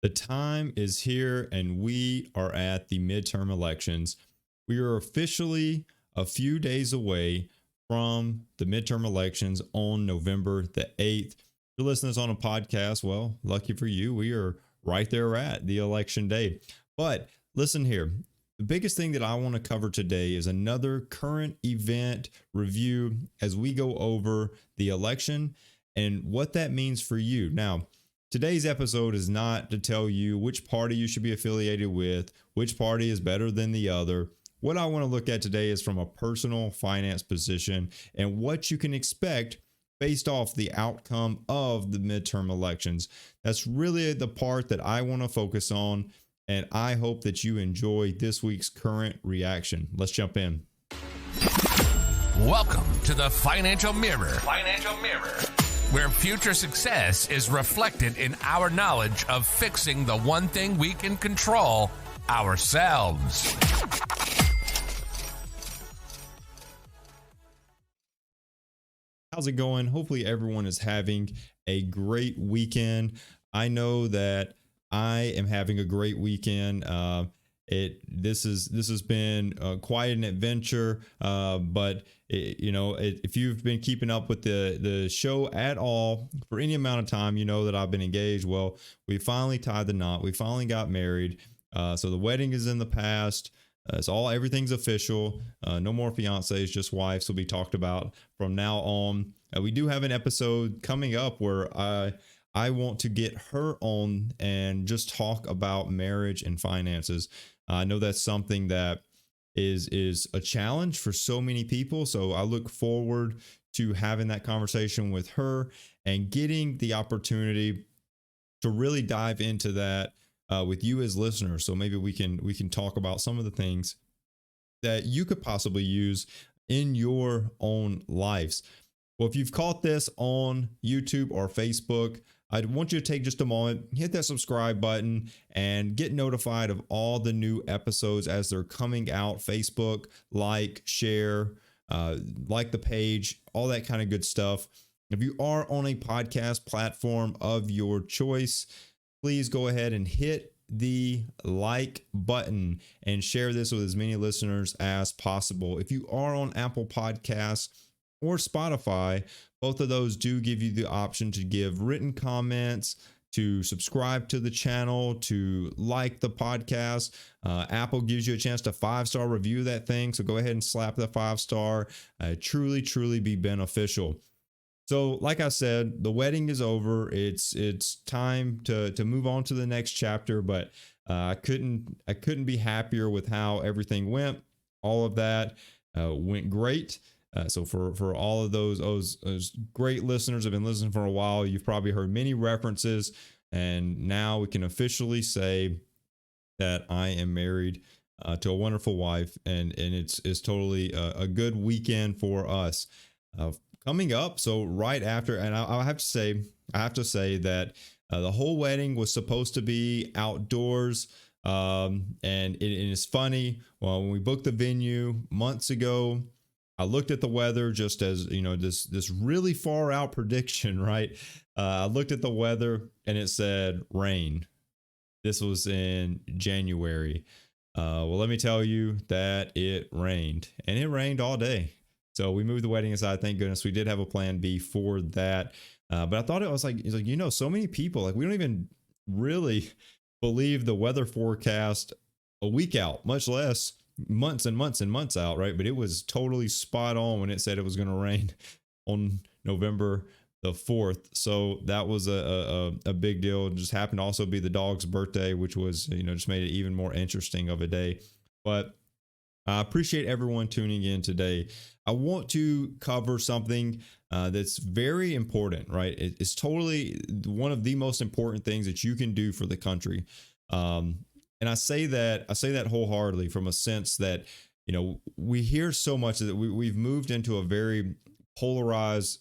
The time is here, and we are at the midterm elections. We are officially a few days away from the midterm elections on November the 8th. If you're listening to this on a podcast, well, lucky for you, we are right there at the election day. But listen here. The biggest thing that I want to cover today is another current event review as we go over the election and what that means for you. Now, today's episode is not to tell you which party you should be affiliated with, which party is better than the other. What I want to look at today is from a personal finance position and what you can expect based off the outcome of the midterm elections. That's really the part that I want to focus on, and I hope that you enjoy this week's current reaction. Let's jump in. Welcome to the Financial Mirror. Where future success is reflected in our knowledge of fixing the one thing we can control, ourselves. How's it going? Hopefully everyone is having a great weekend. I know that I am having a great weekend. This has been quite an adventure, but if you've been keeping up with the show at all for any amount of time, you know that I've been engaged. Well, we finally tied the knot. We finally got married. So the wedding is in the past. Everything's official. No more fiancés, just wives will be talked about from now on. We do have an episode coming up where I want to get her on and just talk about marriage and finances. I know that's something that is a challenge for so many people. So I look forward to having that conversation with her and getting the opportunity to really dive into that with you as listeners. So maybe we can talk about some of the things that you could possibly use in your own lives. Well, if you've caught this on YouTube or Facebook, I want you to take just a moment, hit that subscribe button, and get notified of all the new episodes as they're coming out. Facebook, share, like the page, all that kind of good stuff. If you are on a podcast platform of your choice, please go ahead and hit the like button and share this with as many listeners as possible. If you are on Apple Podcasts or Spotify, both of those do give you the option to give written comments, to subscribe to the channel, to like the podcast. Apple gives you a chance to 5-star review that thing. So go ahead and slap the 5-star. Truly be beneficial. So like I said, the wedding is over. It's time to move on to the next chapter, but I couldn't be happier with how everything went. All of that went great. So for all of those great listeners have been listening for a while, you've probably heard many references, and now we can officially say that I am married to a wonderful wife, and it's totally a good weekend for us. Coming up, so right after, and I have to say that the whole wedding was supposed to be outdoors, and it is funny. Well, when we booked the venue months ago, I looked at the weather just as, this really far out prediction, right? I looked at the weather and it said rain. This was in January. Well, let me tell you that it rained, and it rained all day. So we moved the wedding aside. Thank goodness. We did have a plan B for that. But I thought it's like, so many people, we don't even really believe the weather forecast a week out, much less months and months and months out, right? But it was totally spot on when it said it was going to rain on November the 4th. So that was a big deal. It just happened to also be the dog's birthday, which was, just made it even more interesting of a day. But I appreciate everyone tuning in today. I want to cover something that's very important, right? It's totally one of the most important things that you can do for the country. And I say that wholeheartedly from a sense that, we hear so much that we've moved into a very polarized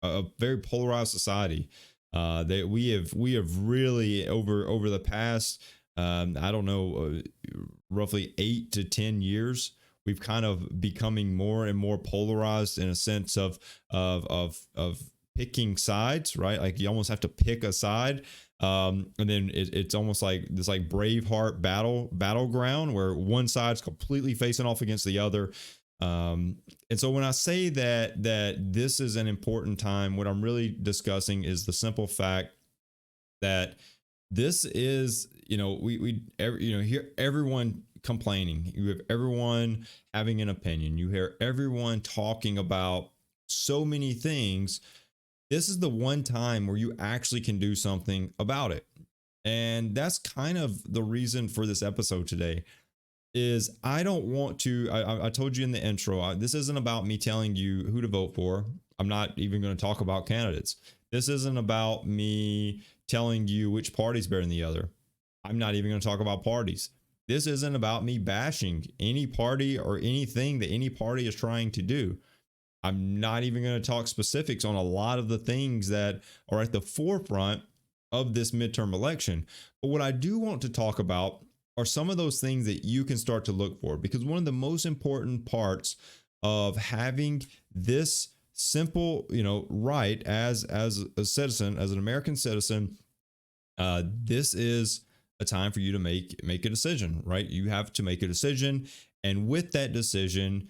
society. That we have really over the past, roughly 8 to 10 years, we've kind of becoming more and more polarized in a sense of picking sides, right? Like you almost have to pick a side. And then it's almost like this like Braveheart battleground where one side's completely facing off against the other. And so when I say that this is an important time, what I'm really discussing is the simple fact that this is, hear everyone complaining. You have everyone having an opinion. You hear everyone talking about so many things. This is the one time where you actually can do something about it. And that's kind of the reason for this episode today is I don't want to, I told you in the intro, this isn't about me telling you who to vote for. I'm not even going to talk about candidates. This isn't about me telling you which party's better than the other. I'm not even going to talk about parties. This isn't about me bashing any party or anything that any party is trying to do. I'm not even going to talk specifics on a lot of the things that are at the forefront of this midterm election. But what I do want to talk about are some of those things that you can start to look for, because one of the most important parts of having this simple, right as a citizen, as an American citizen, this is a time for you to make a decision, right? You have to make a decision, and with that decision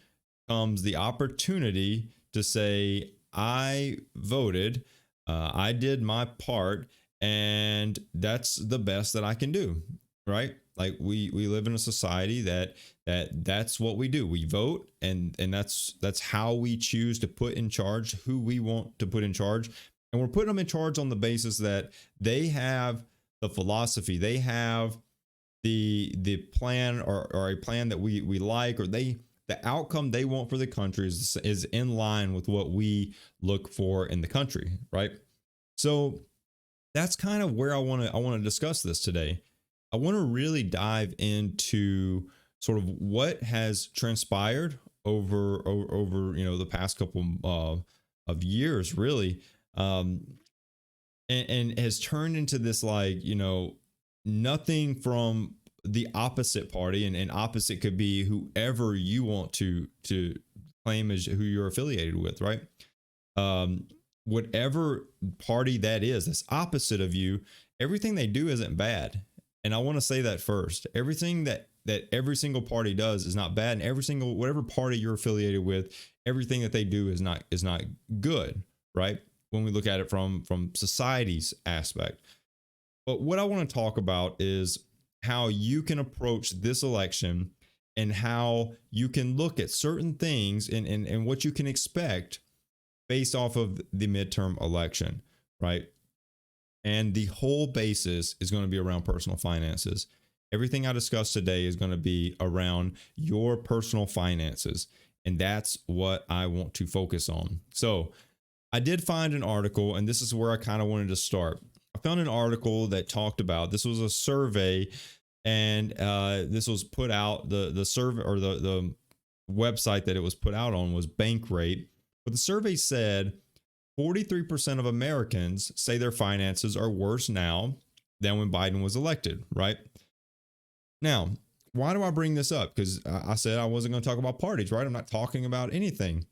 comes the opportunity to say, I voted, I did my part, and that's the best that I can do, right? Like we live in a society that's what we do. We vote, and that's how we choose to put in charge who we want to put in charge. And we're putting them in charge on the basis that they have the philosophy, they have the plan or a plan that we like, or the outcome they want for the country is in line with what we look for in the country, right? So that's kind of where I want to discuss this today. I want to really dive into sort of what has transpired over the past couple of years, really, and has turned into this nothing from the opposite party, and opposite could be whoever you want to claim as who you're affiliated with, right? Whatever party that is, that's opposite of you, everything they do isn't bad. And I want to say that first. Everything that every single party does is not bad, and whatever party you're affiliated with, everything that they do is not good, right? When we look at it from society's aspect. But what I want to talk about is how you can approach this election, and how you can look at certain things and what you can expect based off of the midterm election, right? And the whole basis is going to be around personal finances. Everything I discussed today is going to be around your personal finances. And that's what I want to focus on. So I did find an article, and this is where I kind of wanted to start. I found an article that talked about, this was a survey, and this was put out, the survey, or the website that it was put out on was Bankrate. But the survey said 43% of Americans say their finances are worse now than when Biden was elected, right? Now, why do I bring this up? Because I said I wasn't going to talk about parties, right? I'm not talking about anything.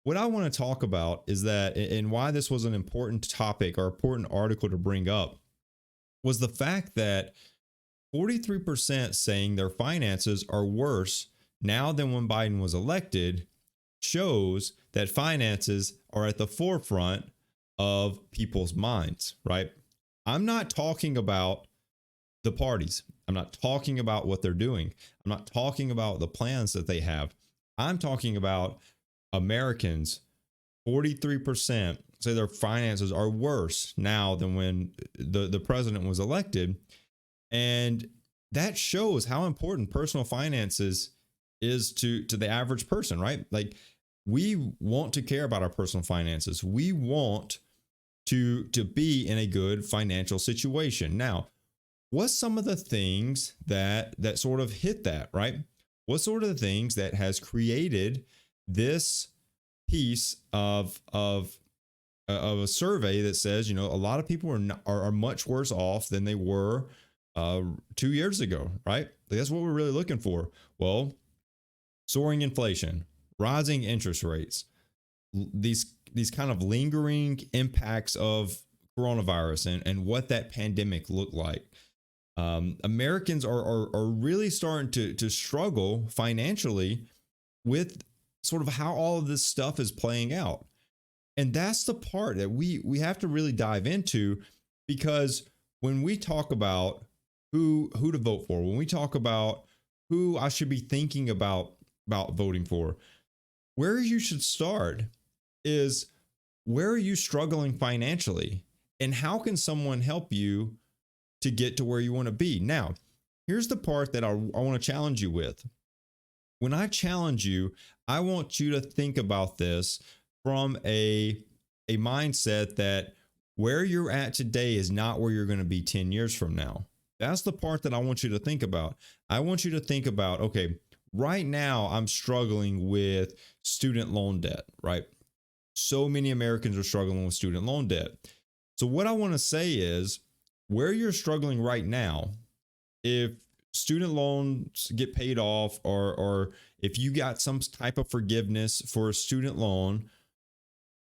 What I want to talk about is that, and why this was an important topic or important article to bring up, was the fact that 43% saying their finances are worse now than when Biden was elected shows that finances are at the forefront of people's minds, right? I'm not talking about the parties. I'm not talking about what they're doing. I'm not talking about the plans that they have. I'm talking about Americans. 43% say their finances are worse now than when the president was elected. And that shows how important personal finances is to the average person, right? Like, we want to care about our personal finances. We want to be in a good financial situation. Now, what's some of the things that sort of hit that, right? What sort of the things that has created this piece of a survey that says, a lot of people are much worse off than they were 2 years ago, right? That's what we're really looking for. Well, soaring inflation, rising interest rates, these kind of lingering impacts of coronavirus and what that pandemic looked like. Americans are really starting to struggle financially with sort of how all of this stuff is playing out. And that's the part that we have to really dive into, because when we talk about who to vote for, when we talk about who I should be thinking about voting for, where you should start is, where are you struggling financially, and how can someone help you to get to where you want to be? Now, here's the part that I want to challenge you with. When I challenge you, I want you to think about this from a mindset that where you're at today is not where you're going to be 10 years from now. That's the part that I want you to think about. I want you to think about, okay, right now I'm struggling with student loan debt, right? So many Americans are struggling with student loan debt. So what I want to say is, where you're struggling right now, if student loans get paid off, or if you got some type of forgiveness for a student loan,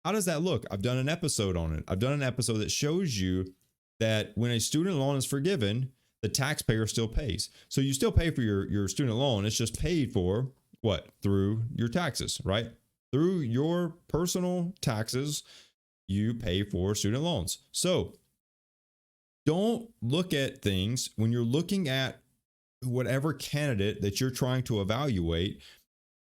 how does that look? I've done an episode on it. I've done an episode that shows you that when a student loan is forgiven, the taxpayer still pays. So you still pay for your student loan. It's just paid for what? Through your taxes, right? Through your personal taxes, you pay for student loans. So don't look at things when you're looking at whatever candidate that you're trying to evaluate.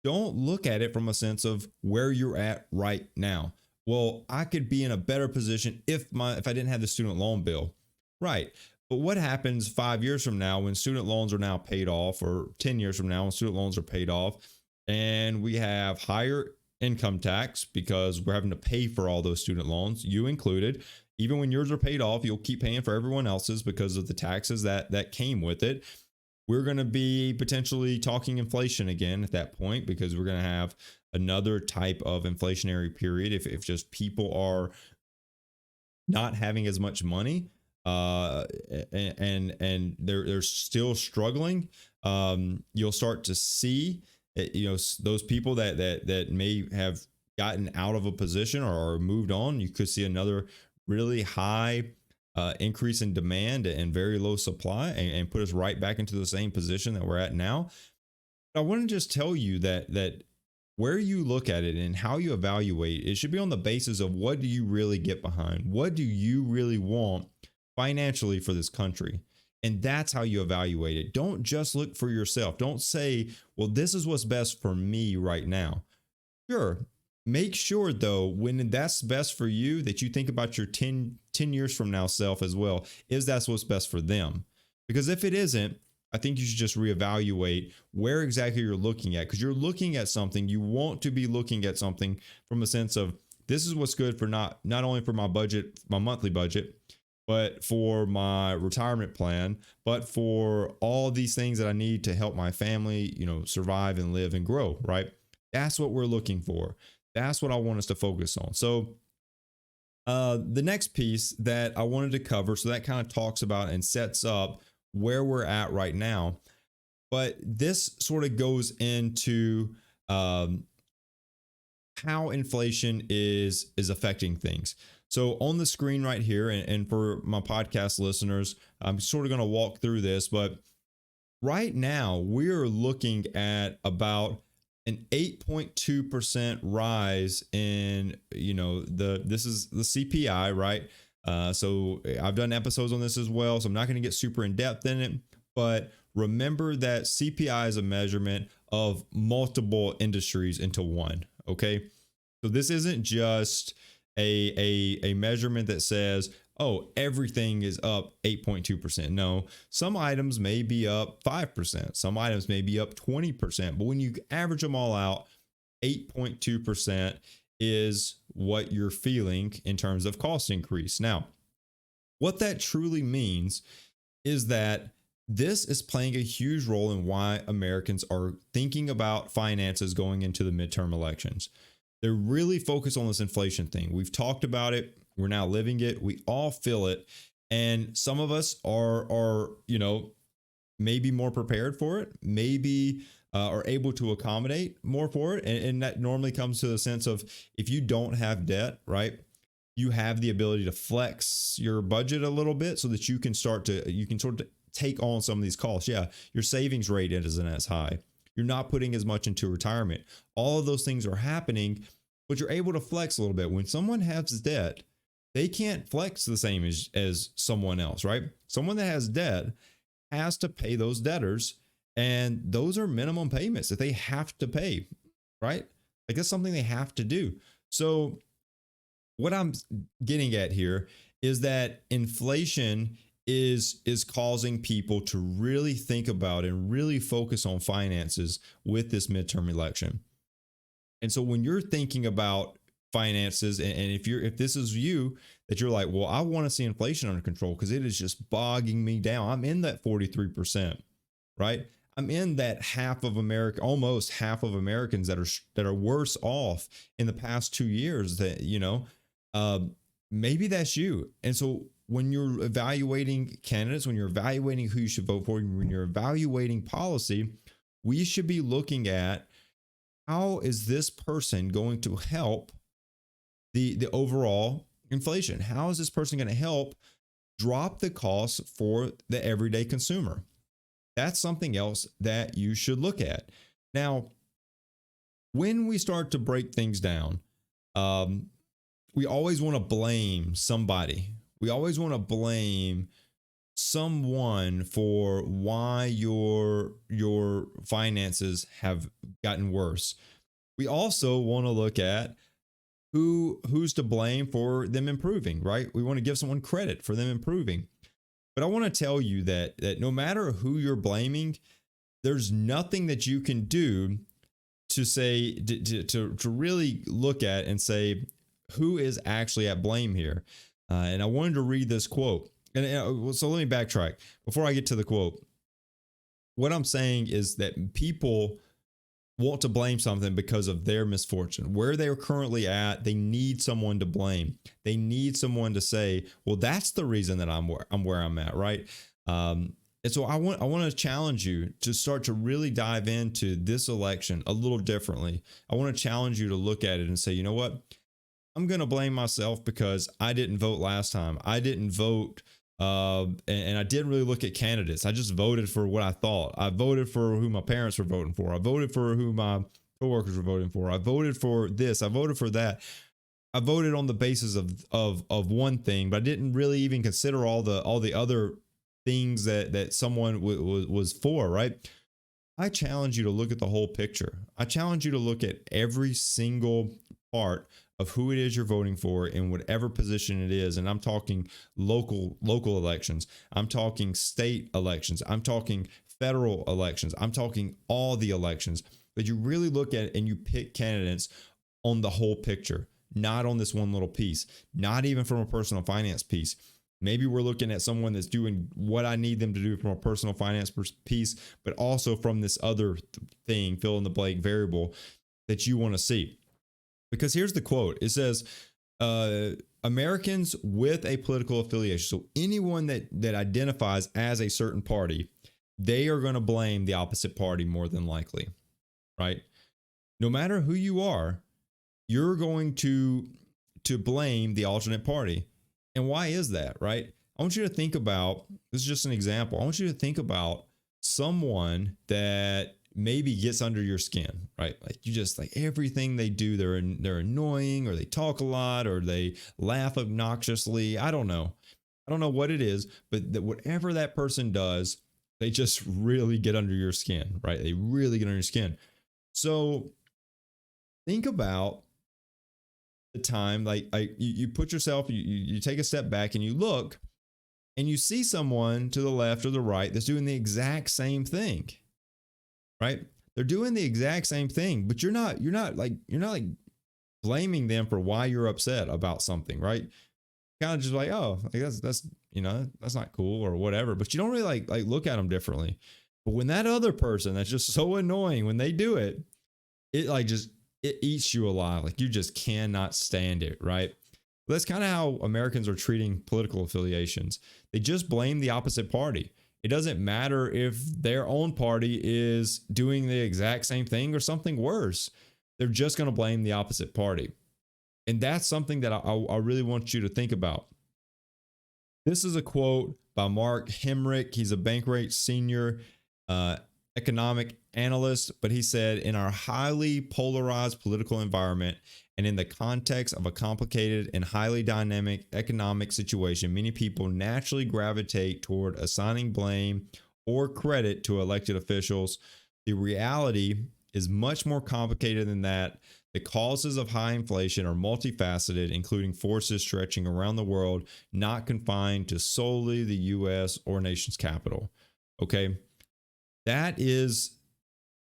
Don't look at it from a sense of where you're at right now. Well, I could be in a better position if I didn't have the student loan bill. Right. But what happens 5 years from now when student loans are now paid off, or 10 years from now when student loans are paid off, and we have higher income tax because we're having to pay for all those student loans, you included? Even when yours are paid off, you'll keep paying for everyone else's because of the taxes that came with it. We're going to be potentially talking inflation again at that point, because we're going to have another type of inflationary period if just people are not having as much money, and they're still struggling. You'll start to see, those people that may have gotten out of a position or moved on. You could see another really high increase in demand and very low supply, and put us right back into the same position that we're at now. I want to just tell you that where you look at it and how you evaluate it should be on the basis of, what do you really get behind? What do you really want financially for this country? And that's how you evaluate it. Don't just look for yourself. Don't say, well, this is what's best for me right now. Sure. Make sure, though, when that's best for you, that you think about your 10 years from now self as well. Is that's what's best for them? Because if it isn't, I think you should just reevaluate where exactly you're looking at, because you're looking at something. You want to be looking at something from a sense of, this is what's good for not only for my budget, my monthly budget, but for my retirement plan, but for all these things that I need to help my family, survive and live and grow, right? That's what we're looking for. That's what I want us to focus on. So the next piece that I wanted to cover, so that kind of talks about and sets up where we're at right now. But this sort of goes into how inflation is affecting things. So on the screen right here, and for my podcast listeners, I'm sort of going to walk through this, but right now we're looking at about an 8.2% rise in, this is the CPI, right? So I've done episodes on this as well, so I'm not going to get super in depth in it, but remember that CPI is a measurement of multiple industries into one. Okay. So this isn't just a measurement that says, oh, everything is up 8.2%. No, some items may be up 5%. Some items may be up 20%. But when you average them all out, 8.2% is what you're feeling in terms of cost increase. Now, what that truly means is that this is playing a huge role in why Americans are thinking about finances going into the midterm elections. They're really focused on this inflation thing. We've talked about it. We're now living it. We all feel it. And some of us are maybe more prepared for it. Maybe are able to accommodate more for it. And that normally comes to the sense of if you don't have debt, right? You have the ability to flex your budget a little bit so that you can sort of take on some of these costs. Yeah, your savings rate isn't as high. You're not putting as much into retirement. All of those things are happening, but you're able to flex a little bit. When someone has debt, they can't flex the same as someone else, right? Someone that has debt has to pay those debtors, and those are minimum payments that they have to pay, right? Like that's something they have to do. So what I'm getting at here is that inflation is causing people to really think about and really focus on finances with this midterm election. And so when you're thinking about finances, and if this is you, that you're like, well, I want to see inflation under control because it is just bogging me down. I'm in that 43%, right? I'm in that half of America, almost half of Americans that are worse off in the past 2 years. That maybe that's you. And so when you're evaluating candidates, when you're evaluating who you should vote for, when you're evaluating policy, we should be looking at how is this person going to help the overall inflation? How is this person going to help drop the costs for the everyday consumer? That's something else that you should look at. Now, when we start to break things down, we always want to blame somebody. We always want to blame someone for why your finances have gotten worse. We also want to look at who's to blame for them improving, right? We want to give someone credit for them improving. But I want to tell you that no matter who you're blaming, there's nothing that you can do to say to really look at and say who is actually at blame here. And I wanted to read this quote. And so let me backtrack before I get to the quote. What I'm saying is that people want to blame something because of their misfortune. Where they're currently at, they need someone to blame. They need someone to say, well, that's the reason that I'm where I'm at, right? And so I want to challenge you to start to really dive into this election a little differently. I want to challenge you to look at it and say, you know what? I'm going to blame myself because I didn't vote last time. I didn't vote and I didn't really look at candidates. I just voted for what I thought. I voted for who my parents were voting for. I voted for who my coworkers were voting for. I voted for this. I voted for that. I voted on the basis of one thing, but I didn't really even consider all the other things that someone was for, right? I challenge you to look at the whole picture. I challenge you to look at every single part of who it is you're voting for in whatever position it is. And I'm talking local elections. I'm talking state elections. I'm talking federal elections. I'm talking all the elections. But you really look at it and you pick candidates on the whole picture, not on this one little piece, not even from a personal finance piece. Maybe we're looking at someone that's doing what I need them to do from a personal finance piece, but also from this other thing, fill in the blank variable that you want to see. Because here's the quote. It says, Americans with a political affiliation, so anyone that identifies as a certain party, they are going to blame the opposite party more than likely, right? No matter who you are, you're going to blame the alternate party. And why is that, right? I want you to think about, this is just an example. I want you to think about someone that maybe gets under your skin, right? Like you just like everything they do, they're annoying, or they talk a lot, or they laugh obnoxiously. I don't know what it is, but that whatever that person does, they just really get under your skin, right? They really get under your skin. So think about the time, like you put yourself, you take a step back and you look and you see someone to the left or the right that's doing the exact same thing. Right? They're doing the exact same thing, but you're not like blaming them for why you're upset about something, right? Kind of just like, oh, like that's that's not cool or whatever, but you don't really like look at them differently. But when that other person that's just so annoying, when they do it, it eats you alive. Like you just cannot stand it, right? That's kind of how Americans are treating political affiliations. They just blame the opposite party. It doesn't matter if their own party is doing the exact same thing or something worse. They're just going to blame the opposite party. And that's something that I really want you to think about. This is a quote by Mark Hemrick. He's a Bankrate senior economic analyst, but he said, in our highly polarized political environment and in the context of a complicated and highly dynamic economic situation, many people naturally gravitate toward assigning blame or credit to elected officials. The reality is much more complicated than that. The causes of high inflation are multifaceted, including forces stretching around the world, not confined to solely the U.S. or nation's capital. Okay, that is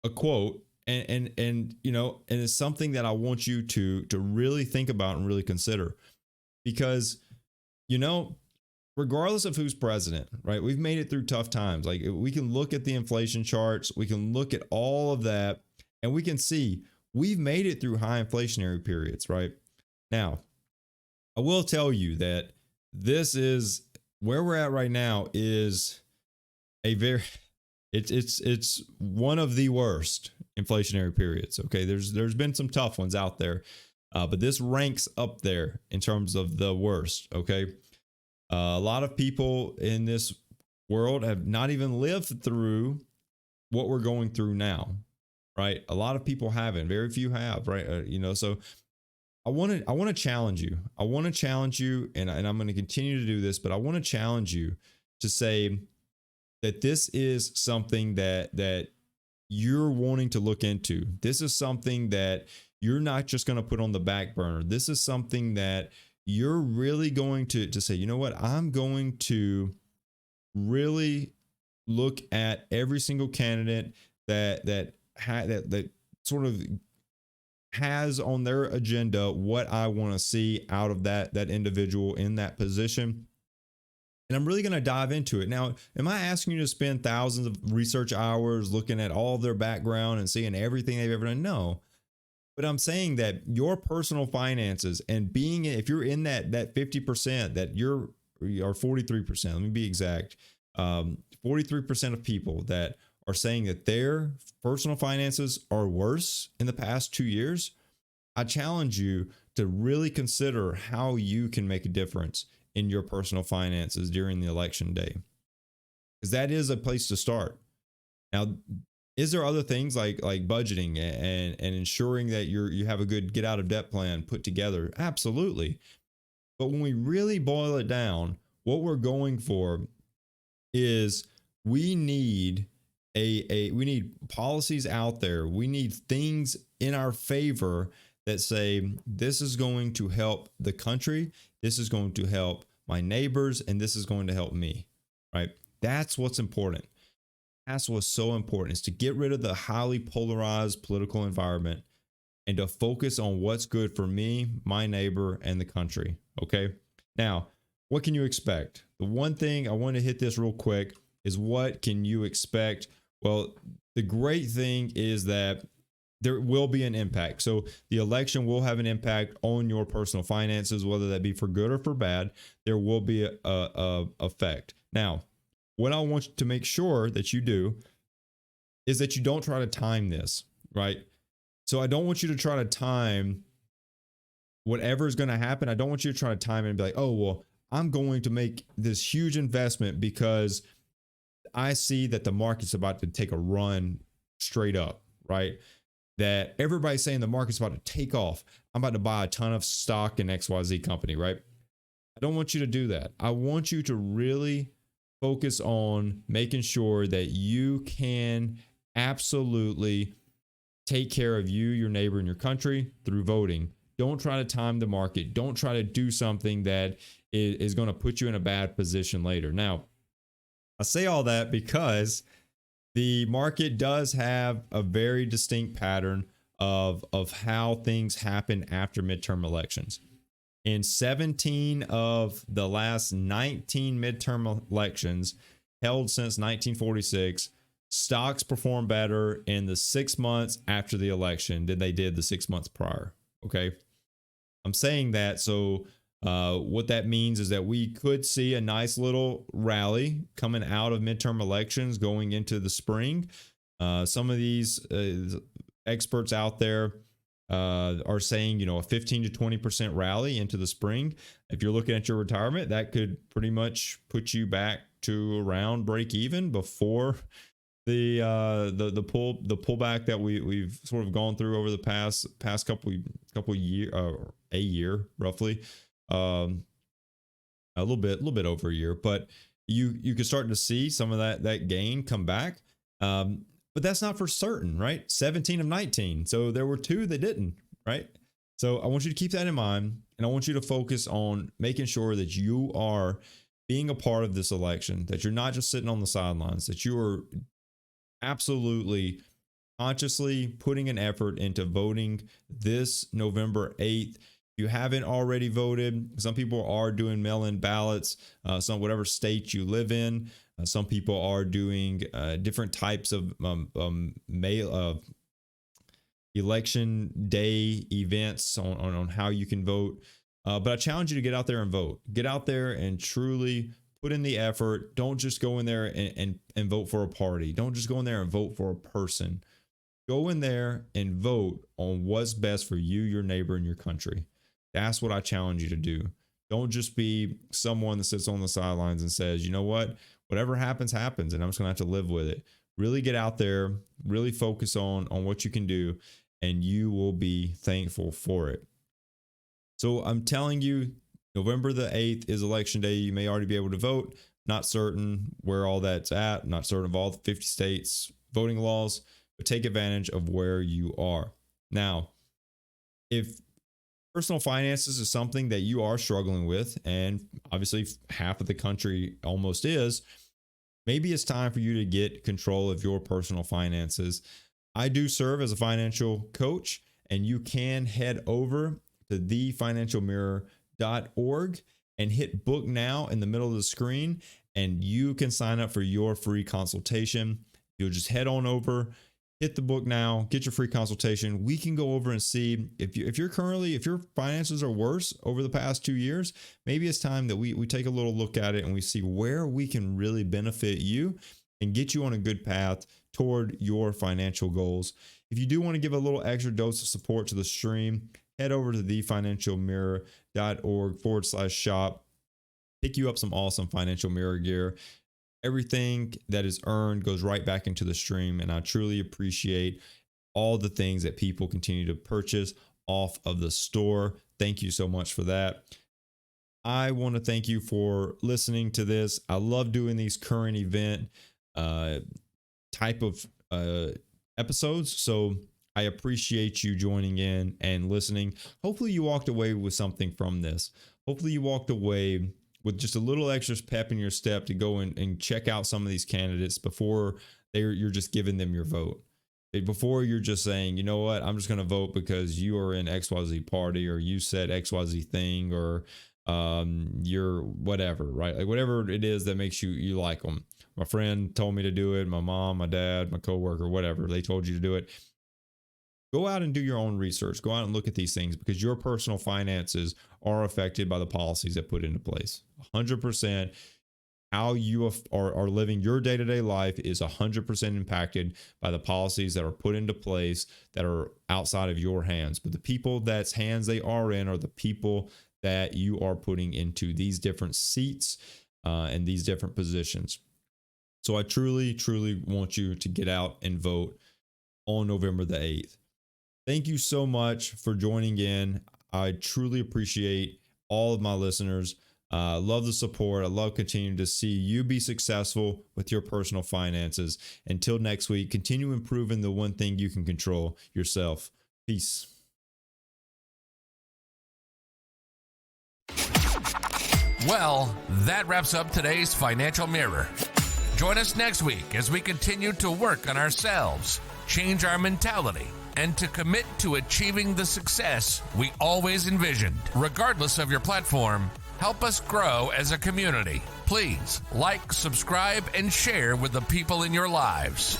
a quote, and it's something that I want you to really think about and really consider, because regardless of who's president, right? We've made it through tough times. Like, we can look at the inflation charts, we can look at all of that, and we can see we've made it through high inflationary periods, right? Now, I will tell you that this is where we're at right now is a very, it's one of the worst inflationary periods. Okay, there's been some tough ones out there, but this ranks up there in terms of the worst. Okay, a lot of people in this world have not even lived through what we're going through now. Right. A lot of people haven't. Very few have. Right. So I want to challenge you. I want to challenge you. And I'm going to continue to do this, but I want to challenge you to say that this is something that you're wanting to look into. This is something that you're not just going to put on the back burner. This is something that you're really going to say, you know what? I'm going to really look at every single candidate that sort of has on their agenda what I want to see out of that individual in that position. And I'm really going to dive into it. Now, am I asking you to spend thousands of research hours looking at all of their background and seeing everything they've ever done? No. But I'm saying that your personal finances and being, if you're in that 50%, that you're, or 43%, let me be exact, 43% of people that are saying that their personal finances are worse in the past 2 years, I challenge you to really consider how you can make a difference in your personal finances during the election day, because that is a place to start. Now, is there other things like budgeting and ensuring that you have a good get out of debt plan put together? Absolutely. But when we really boil it down, what we're going for is we need we need policies out there. We need things in our favor that say, this is going to help the country. This is going to help my neighbors, and this is going to help me, right? That's what's important. That's what's so important, is to get rid of the highly polarized political environment and to focus on what's good for me, my neighbor, and the country. Okay. Now, what can you expect? The one thing I want to hit this real quick is, what can you expect? Well, the great thing is that there will be an impact. So the election will have an impact on your personal finances, whether that be for good or for bad. There will be a effect. Now, what I want to make sure that you do is that you don't try to time this, right? So I don't want you to try to time whatever is going to happen. I don't want you to try to time it and be like, oh, well, I'm going to make this huge investment because I see that the market's about to take a run straight up, right? That everybody's saying the market's about to take off. I'm about to buy a ton of stock in XYZ company, right? I don't want you to do that. I want you to really focus on making sure that you can absolutely take care of you, your neighbor, and your country through voting. Don't try to time the market. Don't try to do something that is going to put you in a bad position later. Now, I say all that because the market does have a very distinct pattern of how things happen after midterm elections. In 17 of the last 19 midterm elections held since 1946, stocks perform better in the 6 months after the election than they did the 6 months prior. Okay. I'm saying that so What that means is that we could see a nice little rally coming out of midterm elections going into the spring. Some of these experts out there are saying, a 15 to 20% rally into the spring. If you're looking at your retirement, that could pretty much put you back to around break even before the pullback that we've sort of gone through over the past couple year, a year roughly, a little bit over a year. But you could start to see some of that gain come back. But that's not for certain, right? 17 of 19. So there were 2 that didn't, right? So I want you to keep that in mind, and I want you to focus on making sure that you are being a part of this election, that you're not just sitting on the sidelines, that you are absolutely consciously putting an effort into voting this November 8th. If you haven't already voted, some people are doing mail-in ballots, whatever state you live in. Some people are doing different types of election day events on how you can vote. But I challenge you to get out there and vote. Get out there and truly put in the effort. Don't just go in there and vote for a party. Don't just go in there and vote for a person. Go in there and vote on what's best for you, your neighbor, and your country. That's what I challenge you to do. Don't just be someone that sits on the sidelines and says, you know what? Whatever happens, happens, and I'm just going to have to live with it. Really get out there, really focus on what you can do, and you will be thankful for it. So I'm telling you, November the 8th is election day. You may already be able to vote. Not certain where all that's at. Not certain of all the 50 states voting laws, but take advantage of where you are. Now, if personal finances is something that you are struggling with, and obviously half of the country almost is, maybe it's time for you to get control of your personal finances. I do serve as a financial coach, and you can head over to thefinancialmirror.org and hit book now in the middle of the screen, and you can sign up for your free consultation. You'll just head on over, hit the book now, get your free consultation. We can go over and see if your finances are worse over the past 2 years, maybe it's time that we take a little look at it and we see where we can really benefit you and get you on a good path toward your financial goals. If you do want to give a little extra dose of support to the stream, head over to thefinancialmirror.org/shop. Pick you up some awesome Financial Mirror gear. Everything that is earned goes right back into the stream, and I truly appreciate all the things that people continue to purchase off of the store. Thank you so much for that. I want to thank you for listening to this. I love doing these current event type of episodes, so I appreciate you joining in and listening. Hopefully you walked away with something from this. Hopefully you walked away with just a little extra pep in your step to go and check out some of these candidates before you're just giving them your vote. Before you're just saying, you know what, I'm just going to vote because you are in XYZ party, or you said XYZ thing, or you're whatever, right? Like whatever it is that makes you like them. My friend told me to do it. My mom, my dad, my coworker, whatever, they told you to do it. Go out and do your own research. Go out and look at these things, because your personal finances are affected by the policies that put into place. 100%. How you are living your day-to-day life is 100% impacted by the policies that are put into place that are outside of your hands. But the people that's hands they are in are the people that you are putting into these different seats and these different positions. So I truly, truly want you to get out and vote on November the 8th. Thank you so much for joining in. I truly appreciate all of my listeners. Love the support. I love continuing to see you be successful with your personal finances. Until next week, continue improving the one thing you can control, yourself. Peace. Well, that wraps up today's Financial Mirror. Join us next week as we continue to work on ourselves, change our mentality, and to commit to achieving the success we always envisioned. Regardless of your platform, help us grow as a community. Please like, subscribe, and share with the people in your lives.